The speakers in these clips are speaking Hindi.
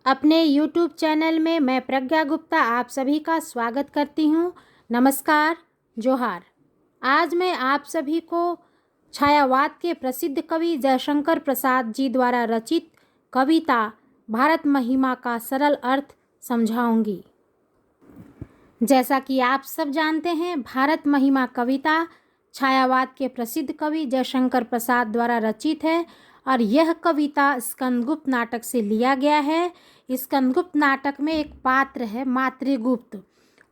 अपने YouTube चैनल में मैं प्रज्ञा गुप्ता आप सभी का स्वागत करती हूँ। नमस्कार, जोहार। आज मैं आप सभी को छायावाद के प्रसिद्ध कवि जयशंकर प्रसाद जी द्वारा रचित कविता भारत महिमा का सरल अर्थ समझाऊंगी। जैसा कि आप सब जानते हैं, भारत महिमा कविता छायावाद के प्रसिद्ध कवि जयशंकर प्रसाद द्वारा रचित है और यह कविता स्कंदगुप्त नाटक से लिया गया है। स्कंदगुप्त नाटक में एक पात्र है मातृगुप्त,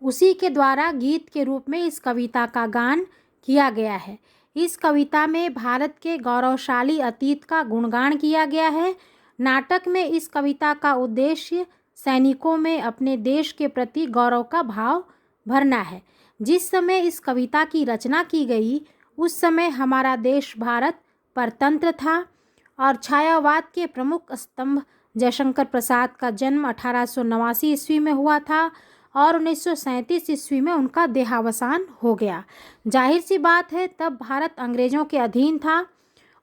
उसी के द्वारा गीत के रूप में इस कविता का गान किया गया है। इस कविता में भारत के गौरवशाली अतीत का गुणगान किया गया है। नाटक में इस कविता का उद्देश्य सैनिकों में अपने देश के प्रति गौरव का भाव भरना है। जिस समय इस कविता की रचना की गई उस समय हमारा देश भारत परतंत्र था और छायावाद के प्रमुख स्तंभ जयशंकर प्रसाद का जन्म 1889 ईस्वी में हुआ था और 1937 ईस्वी में उनका देहावसान हो गया। जाहिर सी बात है, तब भारत अंग्रेजों के अधीन था।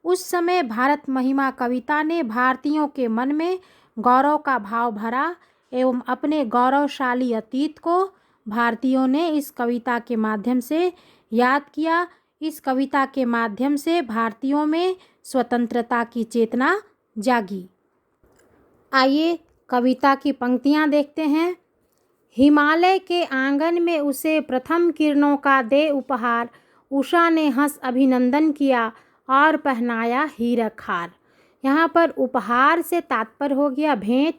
उस समय भारत महिमा कविता ने भारतीयों के मन में गौरव का भाव भरा एवं अपने गौरवशाली अतीत को भारतीयों ने इस कविता के माध्यम से याद किया। इस कविता के माध्यम से भारतीयों में स्वतंत्रता की चेतना जागी। आइए कविता की पंक्तियाँ देखते हैं। हिमालय के आंगन में उसे प्रथम किरणों का दे उपहार, उषा ने हंस अभिनंदन किया और पहनाया हीरक हार। यहाँ पर उपहार से तात्पर्य हो गया भेंट,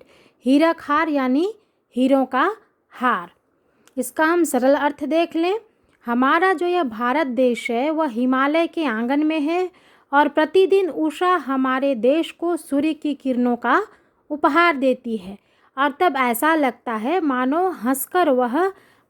हीरक हार यानी हीरों का हार। इसका हम सरल अर्थ देख लें। हमारा जो यह भारत देश है वह हिमालय के आंगन में है और प्रतिदिन उषा हमारे देश को सूर्य की किरणों का उपहार देती है और तब ऐसा लगता है मानो हंसकर वह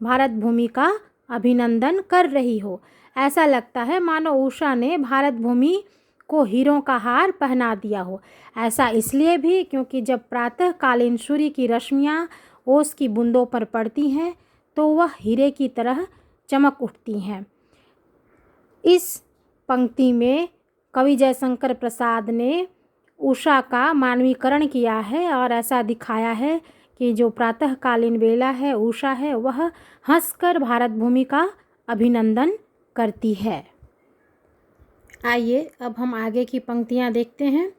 भारत भूमि का अभिनंदन कर रही हो। ऐसा लगता है मानो उषा ने भारत भूमि को हीरों का हार पहना दिया हो। ऐसा इसलिए भी क्योंकि जब प्रातःकालीन सूर्य की रश्मियाँ ओस की बूंदों पर पड़ती हैं तो वह हीरे की तरह चमक उठती हैं। इस पंक्ति में कवि जयशंकर प्रसाद ने उषा का मानवीकरण किया है और ऐसा दिखाया है कि जो प्रातःकालीन बेला है उषा है वह हंसकर भारत भूमि का अभिनंदन करती है। आइए अब हम आगे की पंक्तियाँ देखते हैं।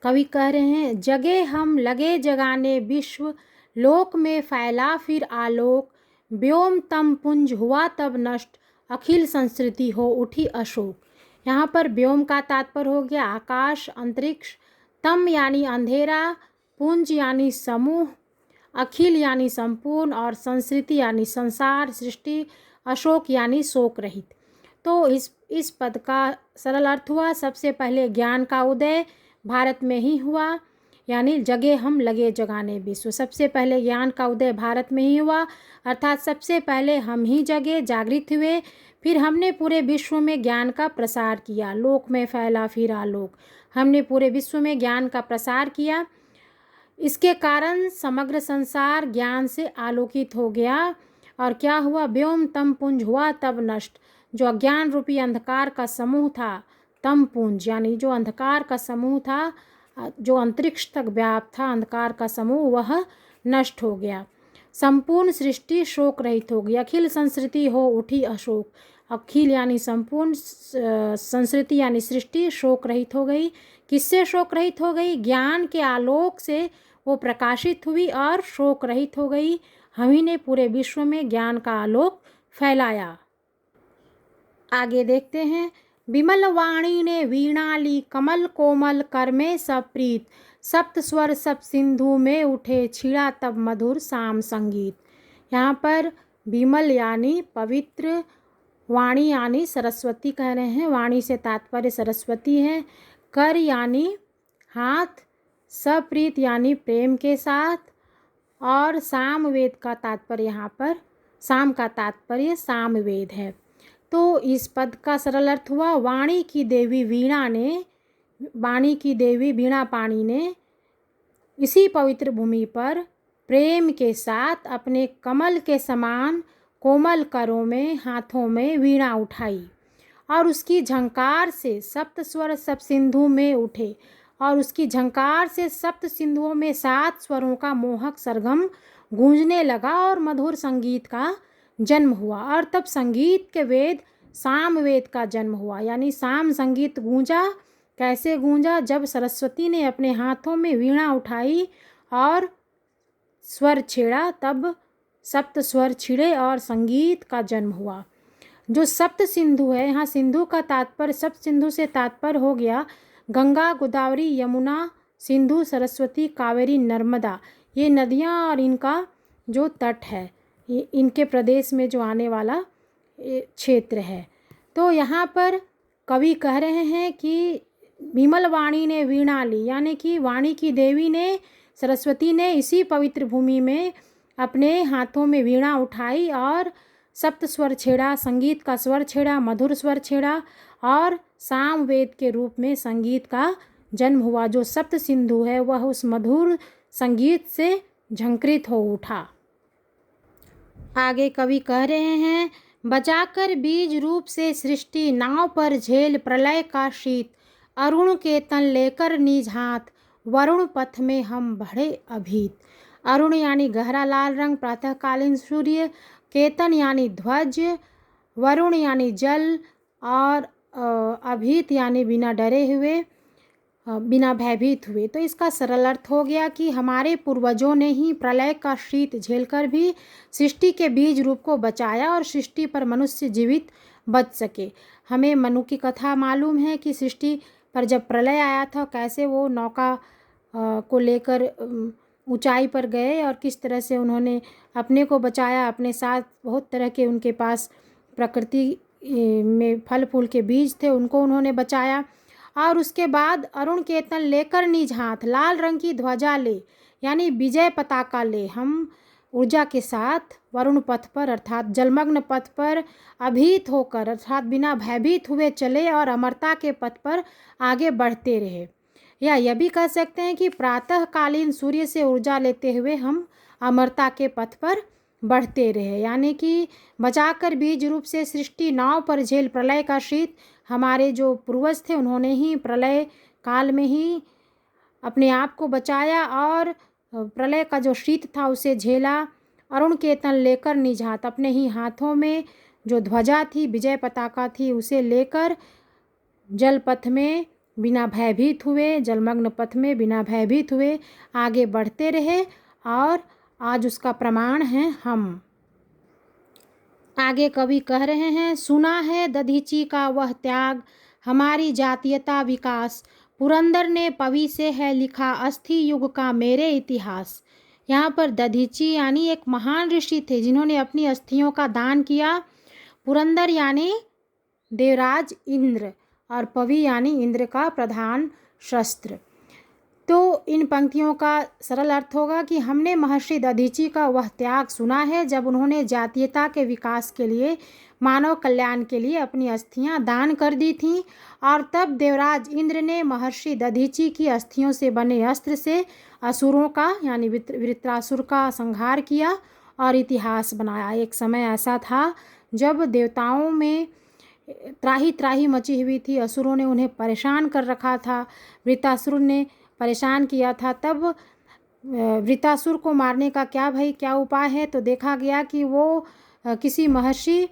कवि कह रहे हैं, जगे हम लगे जगाने विश्व, लोक में फैला फिर आलोक, व्योम तम पुंज हुआ तब नष्ट, अखिल संस्कृति हो उठी अशोक। यहाँ पर व्योम का तात्पर्य हो गया आकाश, अंतरिक्ष, तम यानी अंधेरा, पुंज यानी समूह, अखिल यानी संपूर्ण और संस्कृति यानी संसार, सृष्टि, अशोक यानी शोक रहित। तो इस पद का सरल अर्थ हुआ, सबसे पहले ज्ञान का उदय भारत में ही हुआ, यानी जगे हम लगे जगाने विश्व। सबसे पहले ज्ञान का उदय भारत में ही हुआ, अर्थात सबसे पहले हम ही जगे, जागृत हुए, फिर हमने पूरे विश्व में ज्ञान का प्रसार किया। लोक में फैला फिर आलोक, हमने पूरे विश्व में ज्ञान का प्रसार किया। इसके कारण समग्र संसार ज्ञान से आलोकित हो गया। और क्या हुआ, व्योम तम पुंज हुआ तब नष्ट। जो अज्ञान रूपी अंधकार का समूह था, तम पुंज यानी जो अंधकार का समूह था, जो अंतरिक्ष तक व्याप्त था अंधकार का समूह, वह नष्ट हो गया। संपूर्ण सृष्टि शोक रहित हो गई, अखिल संस्कृति हो उठी अशोक। अखिल यानी संपूर्ण, संस्कृति यानी सृष्टि शोक रहित हो गई। किससे शोक रहित हो गई? ज्ञान के आलोक से वो प्रकाशित हुई और शोक रहित हो गई। हम ही ने पूरे विश्व में ज्ञान का आलोक फैलाया। आगे देखते हैं। विमल वाणी ने वीणा ली, कमल कोमल कर में सब प्रीत, सप्त स्वर सब सिंधु में उठे, छिड़ा तब मधुर साम संगीत। यहाँ पर विमल यानी पवित्र, वाणी यानी सरस्वती कह रहे हैं, वाणी से तात्पर्य सरस्वती है। कर यानी हाथ, सप्रीत यानी प्रेम के साथ, और सामवेद का तात्पर्य यहाँ पर, साम का तात्पर्य सामवेद है। तो इस पद का सरल अर्थ हुआ, वाणी की देवी वीणा ने, वाणी की देवी वीणा पाणी ने इसी पवित्र भूमि पर प्रेम के साथ अपने कमल के समान कोमल करों में, हाथों में वीणा उठाई और उसकी झंकार से सप्त स्वर सब सिंधु में उठे। और उसकी झंकार से सप्त सिंधुओं में 7 स्वरों का मोहक सरगम गूंजने लगा और मधुर संगीत का जन्म हुआ। और तब संगीत के वेद साम वेद का जन्म हुआ, यानी साम संगीत गूंजा। कैसे गूंजा? जब सरस्वती ने अपने हाथों में वीणा उठाई और स्वर छेड़ा, तब सप्त स्वर छिड़े और संगीत का जन्म हुआ। जो सप्त सिंधु है, यहाँ सिंधु का तात्पर्य, सप्त सिंधु से तात्पर्य हो गया गंगा, गोदावरी, यमुना, सिंधु, सरस्वती, कावेरी, नर्मदा, ये नदियाँ और इनका जो तट है, ये इनके प्रदेश में जो आने वाला क्षेत्र है। तो यहाँ पर कवि कह रहे हैं कि विमल वाणी ने वीणा ली, यानी कि वाणी की देवी ने, सरस्वती ने इसी पवित्र भूमि में अपने हाथों में वीणा उठाई और सप्त स्वर छेड़ा, संगीत का स्वर छेड़ा, मधुर स्वर छेड़ा और साम वेद के रूप में संगीत का जन्म हुआ। जो सप्त सिंधु है वह उस मधुर संगीत से झंकृत हो उठा। आगे कवि कह रहे हैं, बजाकर बीज रूप से सृष्टि, नाव पर झेल प्रलय का शीत, अरुण के तन लेकर निज हाथ, वरुण पथ में हम बढ़े अभीत। अरुण यानी गहरा लाल रंग, प्रातःकालीन सूर्य, केतन यानी ध्वज, वरुण यानी जल और अभीत यानी बिना डरे हुए, बिना भयभीत हुए। तो इसका सरल अर्थ हो गया कि हमारे पूर्वजों ने ही प्रलय का शीत झेलकर भी सृष्टि के बीज रूप को बचाया और सृष्टि पर मनुष्य जीवित बच सके। हमें मनु की कथा मालूम है कि सृष्टि पर जब प्रलय आया था, कैसे वो नौका को लेकर ऊंचाई पर गए और किस तरह से उन्होंने अपने को बचाया। अपने साथ बहुत तरह के उनके पास प्रकृति में फल फूल के बीज थे, उनको उन्होंने बचाया। और उसके बाद अरुण केतन लेकर निज हाथ, लाल रंग की ध्वजा ले, यानी विजय पताका ले, हम ऊर्जा के साथ वरुण पथ पर अर्थात जलमग्न पथ पर अभीत होकर अर्थात बिना भयभीत हुए चले और अमरता के पथ पर आगे बढ़ते रहे। या यह भी कह सकते हैं कि प्रातःकालीन सूर्य से ऊर्जा लेते हुए हम अमरता के पथ पर बढ़ते रहे, यानी कि बचाकर बीज रूप से सृष्टि, नाव पर झेल प्रलय का शीत। हमारे जो पूर्वज थे उन्होंने ही प्रलय काल में ही अपने आप को बचाया और प्रलय का जो शीत था उसे झेला। अरुण केतन लेकर निज हाथ, अपने ही हाथों में जो ध्वजा थी, विजय पताका थी, उसे लेकर जल पथ में बिना भयभीत हुए, जलमग्न पथ में बिना भयभीत हुए आगे बढ़ते रहे और आज उसका प्रमाण है हम। आगे कवि कह रहे हैं, सुना है दधीची का वह त्याग, हमारी जातीयता विकास, पुरंदर ने पवी से है लिखा, अस्थि युग का मेरे इतिहास। यहाँ पर दधीची यानी एक महान ऋषि थे जिन्होंने अपनी अस्थियों का दान किया। पुरंदर यानी देवराज इंद्र और पवी यानी इंद्र का प्रधान शस्त्र। तो इन पंक्तियों का सरल अर्थ होगा कि हमने महर्षि दधीची का वह त्याग सुना है जब उन्होंने जातीयता के विकास के लिए, मानव कल्याण के लिए अपनी अस्थियां दान कर दी थीं और तब देवराज इंद्र ने महर्षि दधीची की अस्थियों से बने अस्त्र से असुरों का यानी वृत्रासुर का संहार किया और इतिहास बनाया। एक समय ऐसा था जब देवताओं में त्राही त्राही मची हुई थी, असुरों ने उन्हें परेशान कर रखा था, वृत्रासुर ने परेशान किया था। तब वृत्रासुर को मारने का क्या उपाय है? तो देखा गया कि वो किसी महर्षि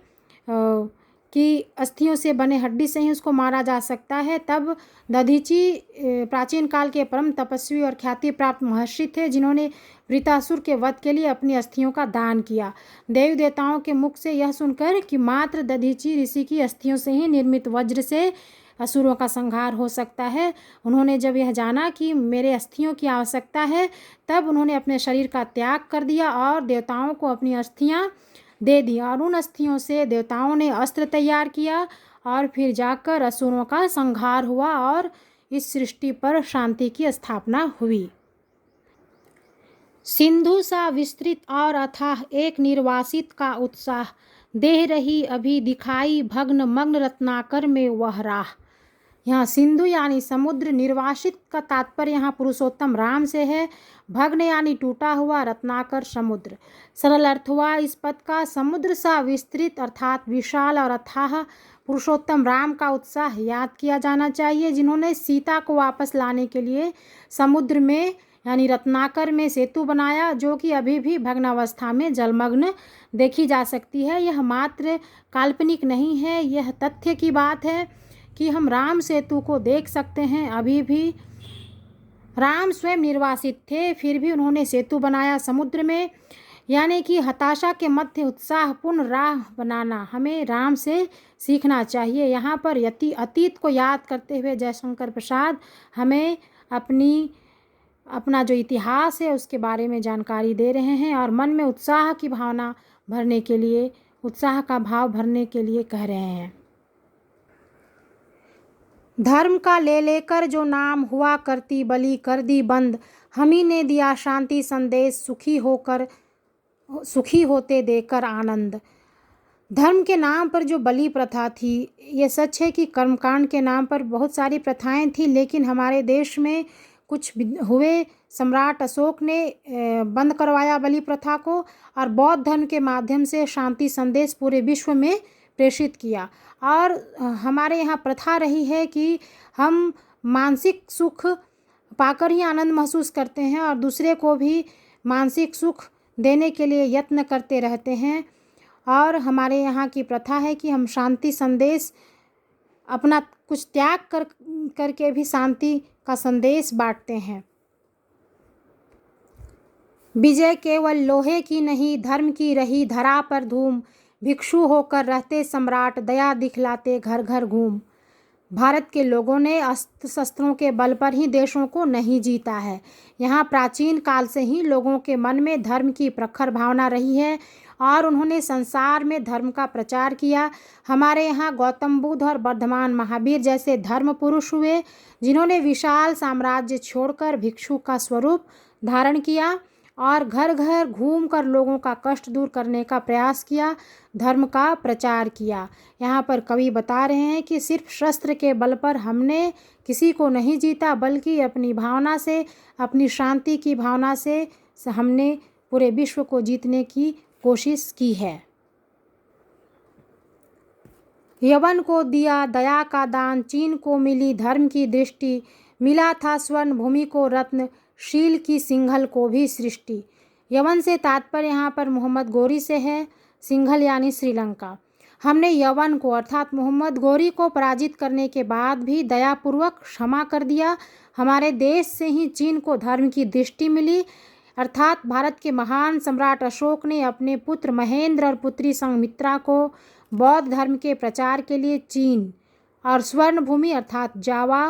की अस्थियों से बने हड्डी से ही उसको मारा जा सकता है। तब दधीची प्राचीन काल के परम तपस्वी और ख्याति प्राप्त महर्षि थे जिन्होंने वृत्रासुर के वध के लिए अपनी अस्थियों का दान किया। देवी देवताओं के मुख से यह सुनकर कि मात्र दधीची ऋषि की अस्थियों से ही निर्मित वज्र से असुरों का संहार हो सकता है, उन्होंने जब यह जाना कि मेरे अस्थियों की आवश्यकता है, तब उन्होंने अपने शरीर का त्याग कर दिया और देवताओं को अपनी अस्थियां दे दी और उन अस्थियों से देवताओं ने अस्त्र तैयार किया और फिर जाकर असुरों का संहार हुआ और इस सृष्टि पर शांति की स्थापना हुई। सिंधु सा विस्तृत और अथाह एक निर्वासित का उत्साह, देह रही अभी दिखाई भग्न मग्न रत्नाकर में वह राह। यहाँ सिंधु यानी समुद्र, निर्वासित का तात्पर्य यहाँ पुरुषोत्तम राम से है, भग्न यानी टूटा हुआ, रत्नाकर समुद्र। सरल अर्थ हुआ इस पद का, समुद्र सा विस्तृत अर्थात विशाल और अथाह पुरुषोत्तम राम का उत्साह याद किया जाना चाहिए, जिन्होंने सीता को वापस लाने के लिए समुद्र में यानी रत्नाकर में सेतु बनाया, जो कि अभी भी भग्नावस्था में जलमग्न देखी जा सकती है। यह मात्र काल्पनिक नहीं है, यह तथ्य की बात है कि हम राम सेतु को देख सकते हैं। अभी भी राम स्वयं निर्वासित थे, फिर भी उन्होंने सेतु बनाया समुद्र में, यानी कि हताशा के मध्य उत्साहपूर्ण राह बनाना हमें राम से सीखना चाहिए। यहाँ पर अतीत को याद करते हुए जयशंकर प्रसाद हमें अपना जो इतिहास है उसके बारे में जानकारी दे रहे हैं और मन में उत्साह का भाव भरने के लिए कह रहे हैं। धर्म का ले लेकर जो नाम हुआ करती बलि कर दी बंद, हम ही ने दिया शांति संदेश, सुखी होते देकर आनंद। धर्म के नाम पर जो बलि प्रथा थी, ये सच है कि कर्मकांड के नाम पर बहुत सारी प्रथाएं थी, लेकिन हमारे देश में कुछ हुए, सम्राट अशोक ने बंद करवाया बलि प्रथा को और बौद्ध धर्म के माध्यम से शांति संदेश पूरे विश्व में प्रेषित किया। और हमारे यहाँ प्रथा रही है कि हम मानसिक सुख पाकर ही आनंद महसूस करते हैं और दूसरे को भी मानसिक सुख देने के लिए यत्न करते रहते हैं। और हमारे यहाँ की प्रथा है कि हम शांति संदेश अपना कुछ त्याग करके भी शांति का संदेश बांटते हैं। विजय केवल लोहे की नहीं, धर्म की रही धरा पर धूम, भिक्षु होकर रहते सम्राट, दया दिखलाते घर घर घूम। भारत के लोगों ने अस्त्र शस्त्रों के बल पर ही देशों को नहीं जीता है। यहाँ प्राचीन काल से ही लोगों के मन में धर्म की प्रखर भावना रही है और उन्होंने संसार में धर्म का प्रचार किया। हमारे यहाँ गौतम बुद्ध और वर्धमान महावीर जैसे धर्म पुरुष हुए, जिन्होंने विशाल साम्राज्य छोड़कर भिक्षु का स्वरूप धारण किया और घर घर घूमकर लोगों का कष्ट दूर करने का प्रयास किया, धर्म का प्रचार किया। यहाँ पर कवि बता रहे हैं कि सिर्फ शस्त्र के बल पर हमने किसी को नहीं जीता, बल्कि अपनी भावना से, अपनी शांति की भावना से हमने पूरे विश्व को जीतने की कोशिश की है। यवन को दिया दया का दान, चीन को मिली धर्म की दृष्टि, मिला था स्वर्ण भूमि को रत्न, शील की सिंघल को भी सृष्टि। यवन से तात्पर्य यहाँ पर मोहम्मद गोरी से है, सिंघल यानी श्रीलंका। हमने यवन को अर्थात मोहम्मद गोरी को पराजित करने के बाद भी दयापूर्वक क्षमा कर दिया। हमारे देश से ही चीन को धर्म की दृष्टि मिली, अर्थात भारत के महान सम्राट अशोक ने अपने पुत्र महेंद्र और पुत्री संघमित्रा को बौद्ध धर्म के प्रचार के लिए चीन और स्वर्ण भूमि अर्थात जावा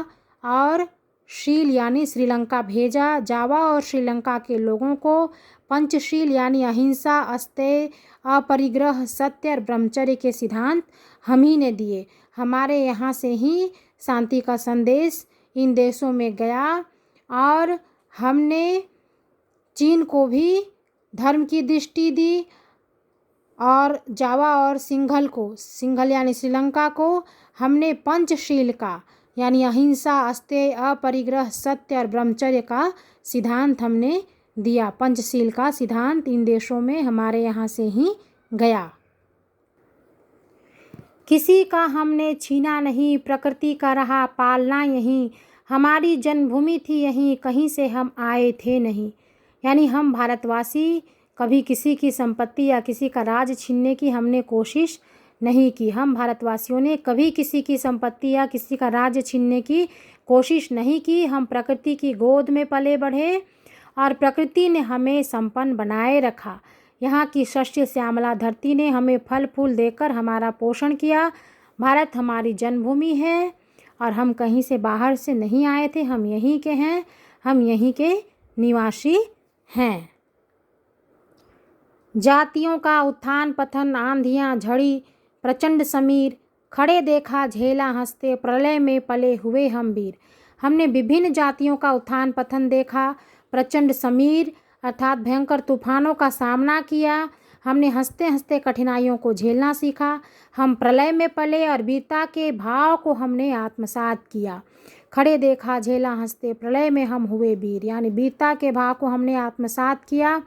और शील यानी श्रीलंका भेजा। जावा और श्रीलंका के लोगों को पंचशील यानी अहिंसा, अस्तेय, अपरिग्रह, सत्य और ब्रह्मचर्य के सिद्धांत हम ही ने दिए। हमारे यहाँ से ही शांति का संदेश इन देशों में गया और हमने चीन को भी धर्म की दृष्टि दी और जावा और सिंघल यानी श्रीलंका को हमने पंचशील का यानी अहिंसा, अस्तेय, अपरिग्रह, सत्य और ब्रह्मचर्य का सिद्धांत हमने दिया। पंचशील का सिद्धांत इन देशों में हमारे यहाँ से ही गया। किसी का हमने छीना नहीं, प्रकृति का रहा पालना यहीं, हमारी जन्मभूमि थी यहीं, कहीं से हम आए थे नहीं। यानी हम भारतवासी कभी किसी की संपत्ति या किसी का राज छीनने की हमने कोशिश नहीं की। हम भारतवासियों ने कभी किसी की संपत्ति या किसी का राज्य छीनने की कोशिश नहीं की। हम प्रकृति की गोद में पले बढ़े और प्रकृति ने हमें संपन्न बनाए रखा। यहाँ की शस्य श्यामला धरती ने हमें फल फूल देकर हमारा पोषण किया। भारत हमारी जन्मभूमि है और हम कहीं से बाहर से नहीं आए थे, हम यहीं के हैं, हम यहीं के निवासी हैं। जातियों का उत्थान पतन, आंधियाँ झड़ी प्रचंड समीर, खड़े देखा झेला हंसते, प्रलय में पले हुए हम वीर। हमने विभिन्न जातियों का उत्थान पतन देखा, प्रचंड समीर अर्थात भयंकर तूफानों का सामना किया। हमने हंसते हंसते कठिनाइयों को झेलना सीखा। हम प्रलय में पले और वीरता के भाव को हमने आत्मसात किया। खड़े देखा झेला हंसते, प्रलय में हम हुए वीर, यानी वीरता के भाव को हमने आत्मसात किया।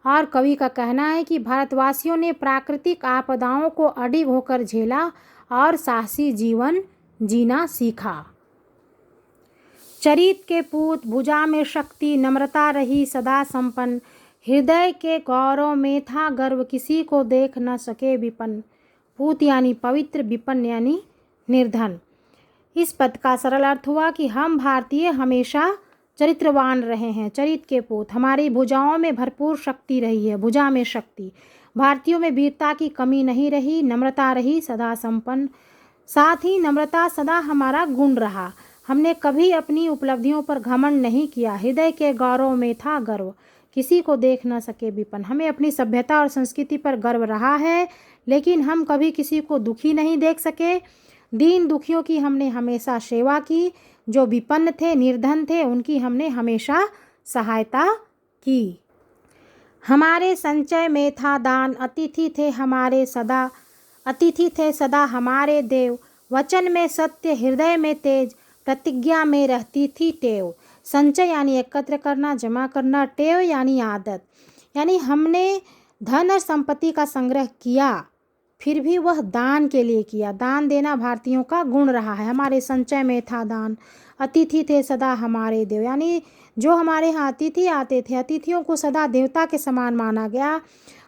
और कवि का कहना है कि भारतवासियों ने प्राकृतिक आपदाओं को अडिग होकर झेला और साहसी जीवन जीना सीखा। चरित के पूत, भुजा में शक्ति, नम्रता रही सदा संपन्न, हृदय के गौरव में था गर्व, किसी को देख न सके विपन्न। पूत यानी पवित्र, विपन्न यानी निर्धन। इस पद का सरल अर्थ हुआ कि हम भारतीय हमेशा चरित्रवान रहे हैं। चरित के पूत, हमारी भुजाओं में भरपूर शक्ति रही है। भुजा में शक्ति, भारतीयों में वीरता की कमी नहीं रही। नम्रता रही सदा संपन्न, साथ ही नम्रता सदा हमारा गुण रहा। हमने कभी अपनी उपलब्धियों पर घमंड नहीं किया। हृदय के गौरव में था गर्व, किसी को देख न सके विपन्न। हमें अपनी सभ्यता और संस्कृति पर गर्व रहा है, लेकिन हम कभी किसी को दुखी नहीं देख सके। दीन दुखियों की हमने हमेशा सेवा की। जो विपन्न थे, निर्धन थे, उनकी हमने हमेशा सहायता की। हमारे संचय में था दान, अतिथि थे सदा हमारे देव। वचन में सत्य, हृदय में तेज, प्रतिज्ञा में रहती थी टेव। संचय यानी एकत्र करना, जमा करना। टेव यानी आदत, यानी हमने धन और संपत्ति का संग्रह किया, फिर भी वह दान के लिए किया। दान देना भारतीयों का गुण रहा है। हमारे संचय में था दान, अतिथि थे सदा हमारे देव, यानी जो हमारे यहाँ अतिथि आते थे, अतिथियों को सदा देवता के समान माना गया।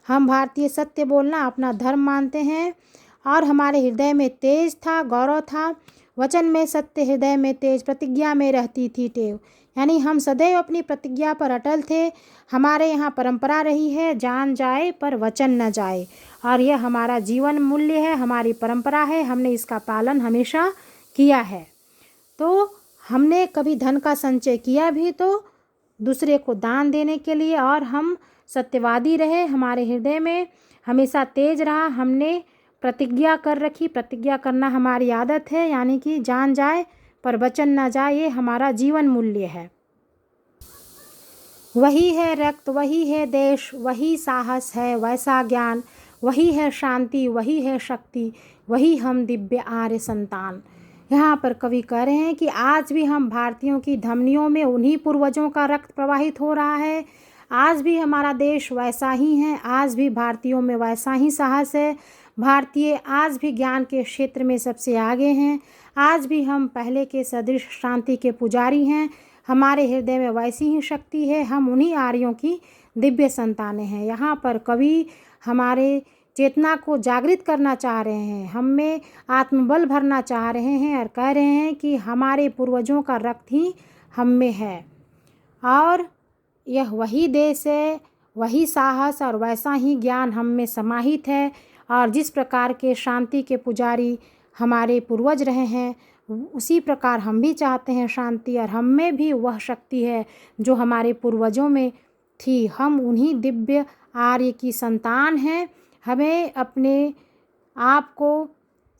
हम भारतीय सत्य बोलना अपना धर्म मानते हैं। और हमारे हृदय में तेज था, गौरव था। वचन में सत्य, हृदय में तेज, प्रतिज्ञा में रहती थी टेव, यानी हम सदैव अपनी प्रतिज्ञा पर अटल थे। हमारे यहाँ परंपरा रही है, जान जाए पर वचन न जाए, और यह हमारा जीवन मूल्य है, हमारी परंपरा है। हमने इसका पालन हमेशा किया है। तो हमने कभी धन का संचय किया भी तो दूसरे को दान देने के लिए, और हम सत्यवादी रहे। हमारे हृदय में हमेशा तेज रहा। हमने प्रतिज्ञा कर रखी। प्रतिज्ञा करना हमारी आदत है, यानी कि जान जाए पर वचन न जाए, ये हमारा जीवन मूल्य है। वही है रक्त, वही है देश, वही साहस है वैसा ज्ञान, वही है शांति, वही है शक्ति, वही हम दिव्य आर्य संतान। यहाँ पर कवि कह रहे हैं कि आज भी हम भारतीयों की धमनियों में उन्हीं पूर्वजों का रक्त प्रवाहित हो रहा है। आज भी हमारा देश वैसा ही है। आज भी भारतीयों में वैसा ही साहस है। भारतीय आज भी ज्ञान के क्षेत्र में सबसे आगे हैं। आज भी हम पहले के सदृश शांति के पुजारी हैं। हमारे हृदय में वैसी ही शक्ति है। हम उन्हीं आर्यों की दिव्य संतानें हैं। यहाँ पर कवि हमारे चेतना को जागृत करना चाह रहे हैं, हम में आत्मबल भरना चाह रहे हैं, और कह रहे हैं कि हमारे पूर्वजों का रक्त ही हम में है, और यह वही देश है, वही साहस और वैसा ही ज्ञान हम में समाहित है। और जिस प्रकार के शांति के पुजारी हमारे पूर्वज रहे हैं, उसी प्रकार हम भी चाहते हैं शांति, और हम में भी वह शक्ति है जो हमारे पूर्वजों में थी। हम उन्हीं दिव्य आर्य की संतान हैं। हमें अपने आप को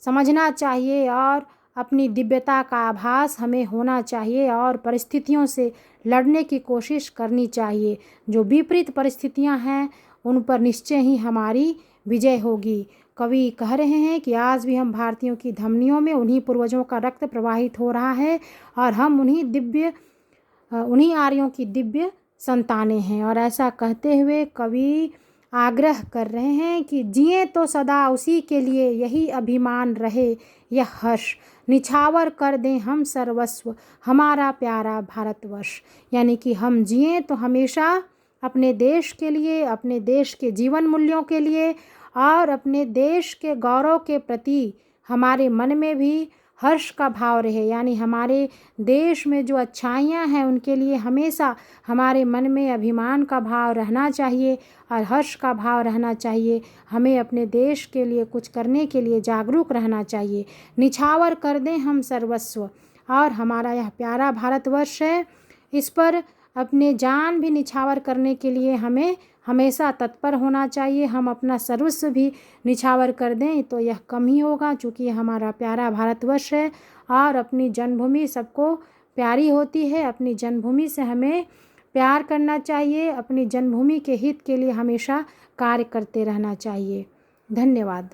समझना चाहिए और अपनी दिव्यता का आभास हमें होना चाहिए, और परिस्थितियों से लड़ने की कोशिश करनी चाहिए। जो विपरीत परिस्थितियां हैं उन पर निश्चय ही हमारी विजय होगी। कवि कह रहे हैं कि आज भी हम भारतीयों की धमनियों में उन्हीं पूर्वजों का रक्त प्रवाहित हो रहा है, और हम उन्हीं आर्यों की दिव्य संतानें हैं। और ऐसा कहते हुए कवि आग्रह कर रहे हैं कि जिए तो सदा उसी के लिए, यही अभिमान रहे यह हर्ष, निछावर कर दें हम सर्वस्व हमारा प्यारा भारतवर्ष। यानी कि हम जिए तो हमेशा अपने देश के लिए, अपने देश के जीवन मूल्यों के लिए, और अपने देश के गौरव के प्रति हमारे मन में भी हर्ष का भाव रहे। यानी हमारे देश में जो अच्छाइयाँ हैं उनके लिए हमेशा हमारे मन में अभिमान का भाव रहना चाहिए और हर्ष का भाव रहना चाहिए। हमें अपने देश के लिए कुछ करने के लिए जागरूक रहना चाहिए। निछावर कर दें हम सर्वस्व, और हमारा यह प्यारा भारतवर्ष है, इस पर अपने जान भी निछावर करने के लिए हमें हमेशा तत्पर होना चाहिए। हम अपना सर्वस्व भी निछावर कर दें तो यह कम ही होगा, चूँकि हमारा प्यारा भारतवर्ष है और अपनी जन्मभूमि सबको प्यारी होती है। अपनी जन्मभूमि से हमें प्यार करना चाहिए, अपनी जन्मभूमि के हित के लिए हमेशा कार्य करते रहना चाहिए। धन्यवाद।